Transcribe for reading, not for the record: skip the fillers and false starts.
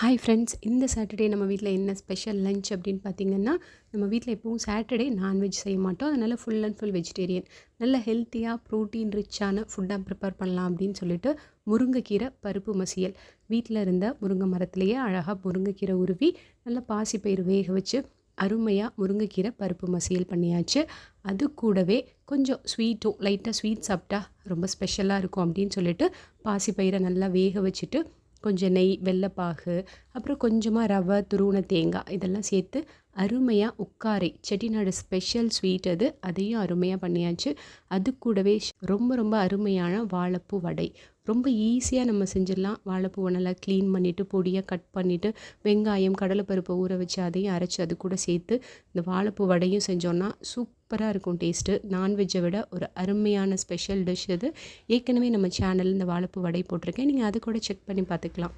Hi friends, இந்த Saturday நம்ம வீட்டில் என்ன ஸ்பெஷல் லஞ்ச் அப்படின்னு பார்த்தீங்கன்னா, நம்ம வீட்டில் எப்பவும் சாட்டர்டே நான்வெஜ் செய்ய மாட்டோம். அதனால் ஃபுல் அண்ட் ஃபுல் வெஜிடேரியன். நல்ல ஹெல்த்தியாக ப்ரோட்டீன் ரிச்சான ஃபுட்டாக ப்ரிப்பேர் பண்ணலாம் அப்படின்னு சொல்லிட்டு முருங்கைக்கீரை பருப்பு மசியல். வீட்டில் இருந்த முருங்கை மரத்துலேயே அழகாக முருங்கைக்கீரை உருவி நல்லா பாசிப்பயிறு வேக வச்சு அருமையாக முருங்கைக்கீரை பருப்பு மசியல் பண்ணியாச்சு. அது கூடவே கொஞ்சம் ஸ்வீட்டும் லைட்டாக ஸ்வீட் சாப்பிட்டா ரொம்ப ஸ்பெஷலாக இருக்கும் அப்படின்னு சொல்லிட்டு பாசிப்பயிரை நல்லா வேக வச்சுட்டு கொஞ்சம் நெய், வெல்லப்பாகு, அப்புறம் கொஞ்சமாக ரவை, துருவின தேங்காய் இதெல்லாம் சேர்த்து அருமையாக உக்காரை செட்டிநாடு ஸ்பெஷல் ஸ்வீட் அதையும் அருமையாக பண்ணியாச்சு. அது கூடவே ரொம்ப ரொம்ப அருமையான வாழைப்பூ வடை. ரொம்ப ஈஸியாக நம்ம செஞ்சிடலாம். வாழைப்பூவை நல்லா க்ளீன் பண்ணிவிட்டு பொடியாக கட் பண்ணிவிட்டு வெங்காயம், கடலைப்பருப்பை ஊற வச்சு அதையும் அரைச்சி அது கூட சேர்த்து இந்த வாழைப்பூ வடையும் செஞ்சோன்னா சூப்பராக இருக்கும் டேஸ்ட்டு. நான்வெஜ்ஜை விட ஒரு அருமையான ஸ்பெஷல் டிஷ் இது. ஏற்கனவே நம்ம சேனலில் இந்த வாழைப்பூ வடை போட்டிருக்கேன். நீங்கள் அது கூட செக் பண்ணி பார்த்துக்கலாம்.